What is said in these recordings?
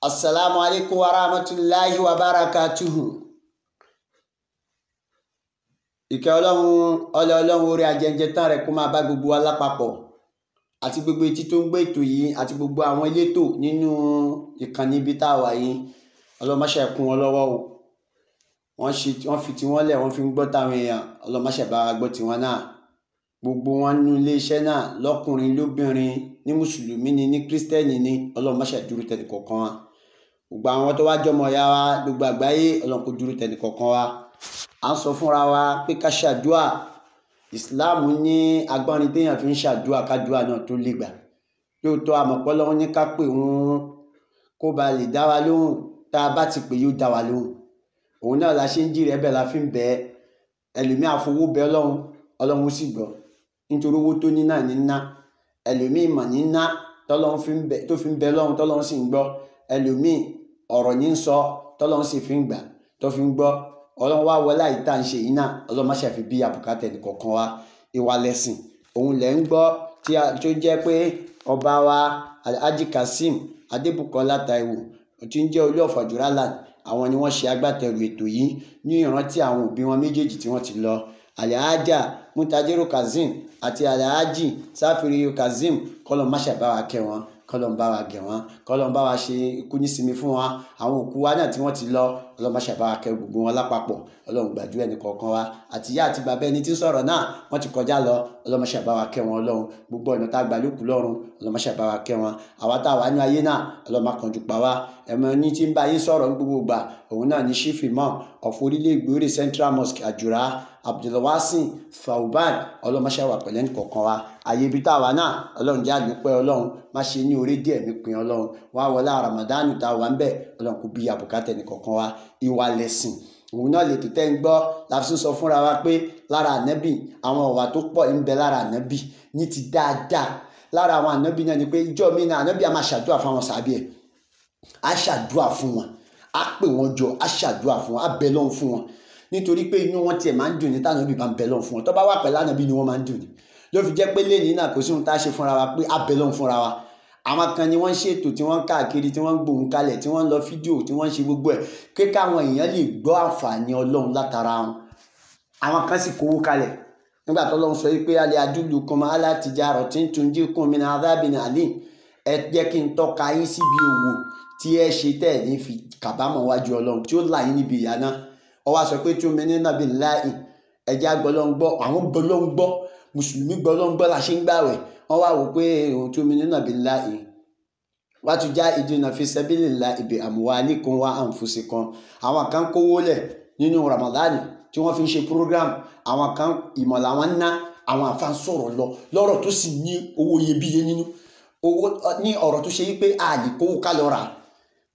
Assalamu alaikum wa rahmatullahi wa barakatuhu. Ìkẹ́ ọlọ́run orí ajẹ́jẹ́ tán rẹ̀ kó máa bá gbogbo wa lápapọ̀ àti gbogbo etí tó ń gbé ètò yìí àti gbogbo àwọn elétò nínú ìkànnì ibi tá a wà yìí. Ọlọ́run má ṣe kún wọn lọ́wọ́ o. Wọ́n fi tiwọn lẹ̀ wọ́n fi ń gbọ́ táwọn èèyàn. Ọlọ́run má ṣe bá wa gbọ́ tiwọn náà. Gbogbo wọn nínú iléeṣẹ́ náà lọ́kùnrin lóbìnrin ní mùsùlùmí ni ní kírísítẹ́nì ni. Ọlọ́run má ṣe dúró tẹnì kọ̀ọ̀kan wa. Gbogbo àwọn tó wá jọmọ ya wa gbogbo àgbáyé Ọlọ́run kó dúró tẹnì kọ̀ọ̀kan wa. À ń sọ fúnra wa pé ká ṣàdúà. Ìsìláàmù ní agbọ́nrin téèyàn fi ń ṣàdúà kádúà náà tó lè gbà. Lóòótọ́ àmọ̀pọ̀ Ọlọ́run ní ká pè wọ́n kó ba lè dá wa lóhùn. Tá a bá ti pè yóò dá wa lóhùn. Òun náà la ṣe ń jìrì ẹ̀bẹ̀ la fi ń bẹ̀ ẹ́. Ẹlòmíì àfowó bẹ Ọlọ́run ó sì gbọ́. Nítorí owó tó ní náà ní ná. Ẹlòmíì mọ̀ ní ná tó fi ń bẹ Ọlọ́run tọ́lọ́run sì ń gbọ́. Ẹlòmíì ọ̀rọ̀ ní ń sọ tọ́lọ́run sì fi ń gbà tó fi ń gbọ́. Ọlọ́run wá wọlé àyíká ń ṣe yìí náà. Ọlọ́run má ṣe fi bí àbùkátà ẹnì kọ̀ọ̀kan wa. Ìwà lẹ̀sìn òun lẹ̀ ń gbọ́ tó jẹ́ pé ọba wa Alhaji Kazeem Adébùkọ́lá Táíwò tí ń jẹ́ Olú of Ajura Land. Àwọn ni wọ́n ṣe agbátẹrù ètò yìí ní ìrántí àwọn òbí wọn méjèèjì tí wọ́n ti lọ. Alhaja Mutajiru Kazeem àti Alhaji Safiriyu Kazeem. Kọ́lọ́run má ṣe bá wa kẹ́ wọn, kọ́lọ́run bá wa gẹ̀ wọ́n, kọ́lọ́run bá wa ṣe ikú nísinmi fún wọn. Àwọn òkú wa náà tí wọ́n ti lọ Ọlọ́run má ṣe bá wa kẹ́ gbogbo wọn lápapọ̀. Ọlọ́run gbàdúrà ẹnì kọ̀ọ̀kan wa. Àti ìyá àti bàbá ẹni tí ń sọ̀rọ̀ náà wọ́n ti kọjá lọ. Ọlọ́run má ṣe bá wa kẹ́ wọn Ọlọ́run. Gbogbo ọ̀nà tá a gbà lókù lọ́run Ọlọ́run má ṣe bá wa kẹ́ wọn. Àwa tá a wà ní ayé náà Ọlọ́run má kánjú pa wá. Ẹ̀mọ ní tí ń bá yín sọ̀rọ̀ gbogbo gbà òun náà ní Chief Imam of Orílẹ̀ Ìgbòrè Central Mosque Ajura Abdulwasin Fauban. Ọlọ́run má ṣe wà pẹ̀lú ẹnì kọ̀ọ̀kan wa. Ayé ibi tá a wà náà Ọlọ́run jẹ́ àdúpẹ́ Ọlọ́run. Má ṣe ní orí díẹ̀ mi pin Ọlọ́run. Wá wọlé Ramadan tá a wà ń bẹ̀ Ọlọ́run kó bí àbùkátà ẹnì kọ̀ọ̀kan wa. Ìwà lẹ̀sìn òun náà lè tètè ń gbọ́ la fi sọ fúnra wa pé lára ànábì àwọn ọ̀wà tó pọ̀ ń bẹ lára ànábì ní ti dáadáa. Lára àwọn ànábì náà ni pé ìjọ mi náà ànábì a máa ṣàdúrà fún àwọn sàbí ẹ̀. A ṣàdúrà fún wọn, a pè wọ́n jọ, a ṣàdúrà fún wọn, a bẹ lọ́hùn fún wọn. Nítorí pé inú wọn tiẹ̀ máa ń dùn ní táwọn ànábì bá ń bẹ lọ́hùn fún wọn. Tó bá wà pẹ̀lú ànábì ni wọ́n máa ń dùn ní. Ló fi jẹ́ pé lẹ́yìn náà kò sí ohun tá a ṣe fúnra wa pé a bẹ lọ́hùn fúnra wa. Àwọn kan ni wọ́n ń ṣètò tí wọ́n ń káàkiri tí wọ́n ń gbóhùn kalẹ̀ tí wọ́n ń lọ fídíò tí wọ́n ń ṣe gbogbo ẹ̀ pé káwọn èèyàn lè gbọ́ àǹfààní Ọlọ́run látara wọn. Àwọn kan sì kówó kalẹ̀ nígbà tó Ọlọ́run sọ pé alẹ́ adúlù kan máa láti jà rọ̀ tí ń tún jí kún mi náà dábì ní àlè. Ẹ jẹ́ kí n tọ́ka yín síbi òwò tí ẹ ṣe tẹ̀ ní fi kàbámọ̀ wájú Ọlọ́run tí ó là yín níbi ìyà náà. Ó wá sọ pé tún mi ní nàbí láì ẹja gbọ́lọ́n gbọ́ àwọn gbọ́lọ́n gbọ́ mùsùlùmí gbọ́lọ́n gbọ́ la ṣe ń gbàwẹ̀. Wọ́n wá wò pé òun tún mi ní nàbí láì wàtú já ìdúnà fi sabilillahi bi amwalikum wa anfusikum. Àwọn kan kówó lẹ̀ nínú Ramadan tí wọ́n fi ń ṣe program. Àwọn kan ìmọ̀ làwọn ná. Àwọn àfa ń sọ̀rọ̀ lọ́rọ̀ tó sì ní owó iyebíye nínú. Owó ní ọ̀rọ̀ tó ṣe wípé a lè kówó ká lọ rà.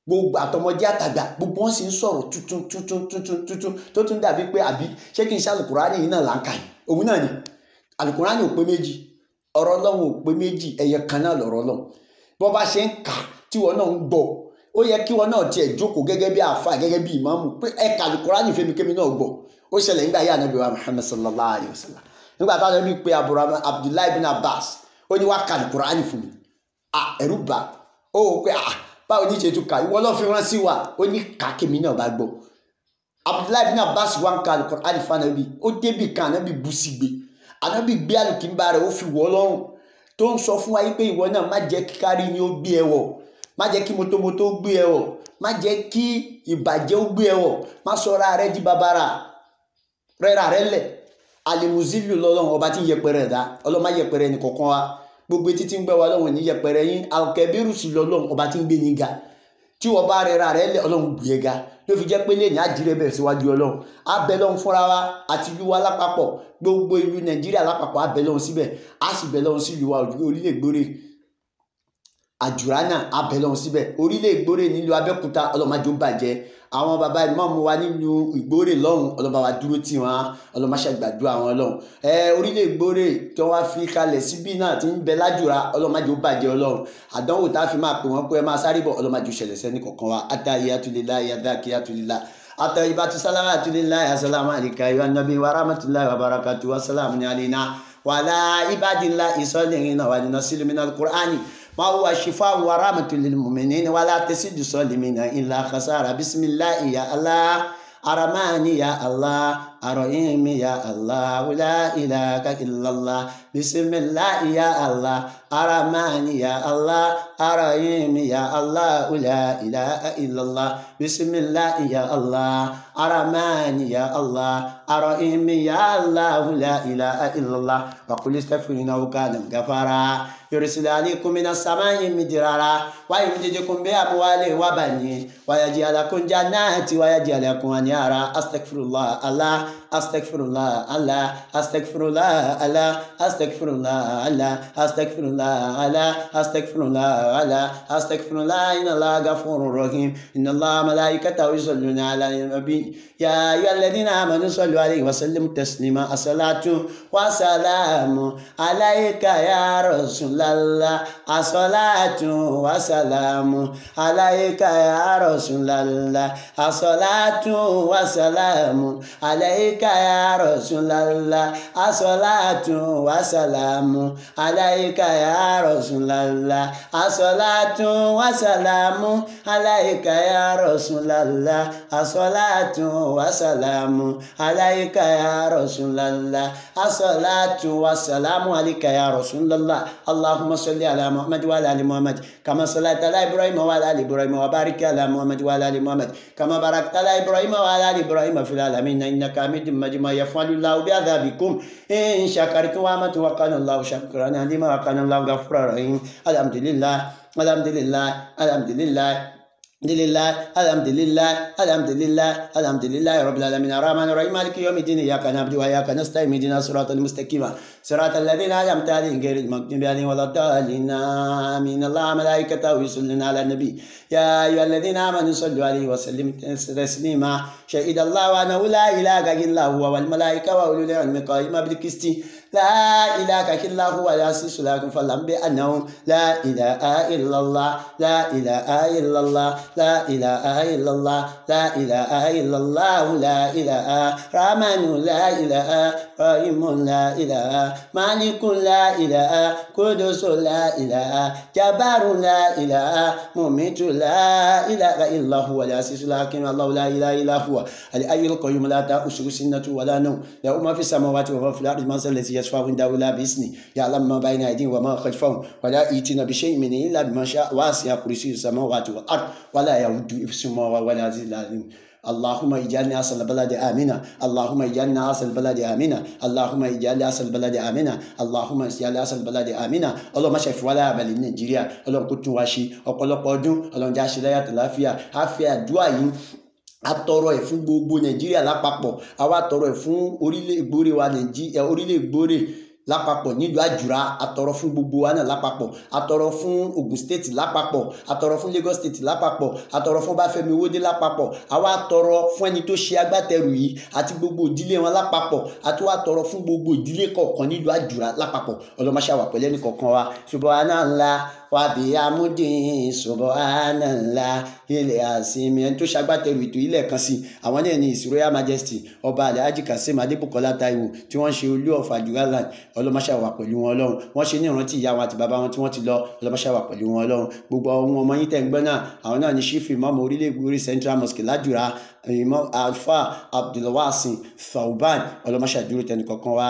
Gbogbo àtọmọdé àtàgbà gbogbo wọn sì ń sọ̀rọ̀ tuntun tó tún dàbí pé àbí ṣé kí n ṣe Al-Qur'ani yìí náà là ń kà yìí. Òun náà ni Al-Qur'ani ò pé méjì. Ọ̀rọ̀ Ọlọ́run ò pé méjì. Ẹyẹ kan náà lọ̀rọ̀ Ọlọ́run. Bọ́ bá ṣe ń kà tí wọn náà ń gbọ́ ó yẹ kí wọn náà tiẹ̀ jókòó gẹ́gẹ́ bí àáfà gẹ́gẹ́ bí ìmáàmù pé ẹ ka Al-Qur'ani fẹ́mi kémi náà gbọ́. Ó ṣẹlẹ̀ nígbà yá Ànábì wa Muhammad sallallahu alayhi wa sallam. Nígbà táwọn ẹbí pé Abdullahi bin Abbas ó ní wá ka Al-Qur'ani fún mi. Ẹ̀rù bà ó pé báwo ní ìṣètò ká ìwọ náà fi rán sí wa ó ní ká kémi náà bá gbọ́. Abdullahi bin Abbas wá ń ka Al-Qur'ani fún Ànábì ó débì kan Ànábì bú sí gbé. Ànábì gbé àlùkìmbá rẹ̀ ó fi wọ́ lọ́rùn tó ń sọ fún wa yìí pé ìwọ náà má jẹ́ kí kárí ni ó gbé ẹ wọ̀, má jẹ́ kí mọ́tòmọ́tò ó gbé ẹ wọ̀, má jẹ́ kí ìbàjẹ́ ó gbé ẹ wọ̀, má sọra rẹ di babara rẹ́ra rẹ lẹ̀. Alimuzilu lọ́lọ́run ọba tí ń yẹpẹrẹ ẹ̀dá. Ọlọ́run má yẹpẹrẹ ẹnì kọ̀ọ̀kan wa. Gbogbo etí tí ń gbẹ́ wa Ọlọ́run ní yẹpẹrẹ yín. Al-Kabiru sí lọ́lọ́run ọba tí ń gbé yín ga. Tí wọ́n bá rẹ́ra rẹ lẹ̀ Ọlọ́run gbé ẹ ga. Ló fi jẹ́ pé lẹ́yìn àjíire bẹ̀rẹ̀ síwájú Ọlọ́run. A bẹ lọ́hùn fúnra wa àti ìlú wa lápapọ̀ gbogbo ìlú Nàìjíríà lápapọ̀ a bẹ lọ́hùn síbẹ̀. A sì bẹ lọ́hùn sí ìlú wa Orílẹ̀ Ìgbòrè Ajura náà a bẹ lọ́hùn síbẹ̀. Orílẹ̀ Ìgbòrè nílùú Abẹ́òkúta Ọlọ́run má jẹ́ ó bàjẹ́. Àwọn bàbá ìmáàmù wa nílùú Ìgbòrè lọ́hùn Ọlọ́run bá wa dúró tì wọ́n. Ọlọ́run má ṣe gbàdúrà wọn lọ́hùn. Orílẹ̀ Ìgbòrè tí wọ́n fi kalẹ̀ síbí náà ti ń bẹ lájùra Ọlọ́run má jẹ́ ó bàjẹ́ Ọlọ́run. Àdánwò tá a fi máa pè wọ́n pé ẹ máa sáré bọ̀ Ọlọ́run má jẹ́ ó ṣẹlẹ̀ sẹ́ni kọ̀ọ̀kan wa. Attahiyatulillahi yadhakiyatulillah. At-tayyibatu salawatulillahi assalamu alayka ayyuhan nabiy wa rahmatullahi wa barakatuh wa salamun alayna wa ala ibadillahi salihin wa nunazzilu minal Qur'ani ما هو شفاء ورحمة للمؤمنين ولا تزيد الظالمين إلا خسارة. بسم الله يا الله الرحمن يا الله الرحيم يا الله لا إله إلا الله. بسم الله يا الله الرحمن يا الله الرحيم يا الله لا إله إلا الله. بسم الله يا الله الرحمن يا الله الرحيم يا الله لا إله إلا الله. وقل استغفروا إنه كان غفارا يرسل عليكم من السماء مدرارا ويمددكم بأموال وبنين ويجعل لكم جنات ويجعل لكم أنهارا. أستغفر الله الله أستغفر الله الله أستغفر الله الله أستغفر الله الله أستغفر الله الله أستغفر الله الله أستغفر الله إن الله غفور رحيم. إن الله ملائكته يصلون على النبي يا أيها الذين آمنوا صلوا عليه وسلموا تسليما. الصلاة والسلام عليك يا رسول الله الصلاة والسلام عليك يا رسول الله الصلاة والسلام عليك يا رسول الله الصلاة والسلام عليك يا رسول الله الصلاة والسلام عليك يا رسول الله الصلاة والسلام عليك يا رسول الله الصلاة والسلام عليك يا رسول الله. اللهم صل على محمد وعلى آل محمد كما صليت على إبراهيم وعلى آل إبراهيم وبارك على محمد وعلى آل محمد كما باركت على إبراهيم وعلى آل إبراهيم في العالمين إنك حميد مجيد. ما يفعل الله بعذابكم إن شكرتم وآمنتم وكان الله شاكرا عليما وكان الله غفورا رحيما. الحمد لله الحمد لله الحمد لله الحمد لله الحمد لله الحمد لله رب العالمين الرحمن الرحيم مالك يوم الدين إياك نعبد وإياك نستعين اهدنا الصراط المستقيم صراط الذين أنعمت عليهم غير المغضوب عليهم ولا الضالين آمين. الله ملائكته يصلون على النبي يا أيها الذين آمنوا صلوا عليه وسلموا تسليما. شهد الله أنه لا إله إلا هو والملائكة وأولو العلم قائما بالقسط لا إله إلا هو العزيز الحكيم. فاعلم بأنه لا إله إلا الله لا إله إلا الله لا إله إلا الله لا إله إلا الله لا إله رحمن لا إله رحيم لا إله مالك لا إله قدوس لا إله جبار لا إله مميت لا إله إلا هو العزيز الحكيم. الله لا إله إلا هو الحي القيوم لا تأخذه سنة ولا نوم له ما في السماوات وما في الأرض من ذا الذي يشفع عنده إلا بإذنه يعلم ما بين أيديهم وما خلفهم ولا يأتون بشيء منه إلا بما شاء واسع كرسيه السماوات والأرض ولا يؤوده حفظهما وهو العزيز العليم. اللهم اجعلنا أصل البلد آمنا اللهم اجعلنا أصل البلد آمنا اللهم اجعلنا أصل البلد آمنا اللهم اجعلنا أصل البلد آمنا. اللهم شف ولا بل نيجيريا اللهم كنت واشي ọ̀pọ̀lọpọ̀ ọdún اللهم جاشي لا يتلافيا عافية دعائي atọrọ ẹ fún gbogbo Nàìjíríà lápapọ̀ àwa atọrọ ẹ fún orílẹ̀ ìgbórè wa Nàìjíríà orílẹ̀ ìgbórè lápapọ̀ nílùú àjùrà atọrọ fún gbogbo wa náà lápapọ̀ atọrọ fún Ògùn state lápapọ̀ atọrọ fún Lagos state lápapọ̀ atọrọ fún Báfẹ́mi Owódé lápapọ̀ àwa atọrọ fún ẹni tó ṣe agbátẹrù yìí àti gbogbo ìdílé wọn lápapọ̀ àti wá atọrọ fún gbogbo ìdílé kọ̀ọ̀kan nílùú àjùrà lápapọ̀ ọlọmọṣàwà pẹ̀lú ẹnì kọ̀ọ̀kan wa subhanallah wàbí amúdín subhanallah ilẹ̀ àsìmí ẹni tó ṣagbátẹrù ètò ilẹ̀ kan sí àwọn náà ní His Royal Majesty ọba Alhaji Kazeem Adébùkọ́lá Táíwò tí wọ́n ṣe olú of Àjùrà land ọlọmọṣàwà pẹ̀lú wọn Ọlọ́run wọ́n ṣe ní ìrántí ìyá wọn àti bàbá wọn tí wọ́n ti lọ ọlọmọṣàwà pẹ̀lú wọn Ọlọ́run gbogbo ohun ọmọ yín tẹ̀ ń gbọ́ náà àwọn náà ní Chief Imam orílẹ̀ ìgbórí Central Mosque lájùrà Imam Alfa Abdulwasin Thawban ọlọmọṣàdúró tẹnì kọ̀ọ̀kan wa.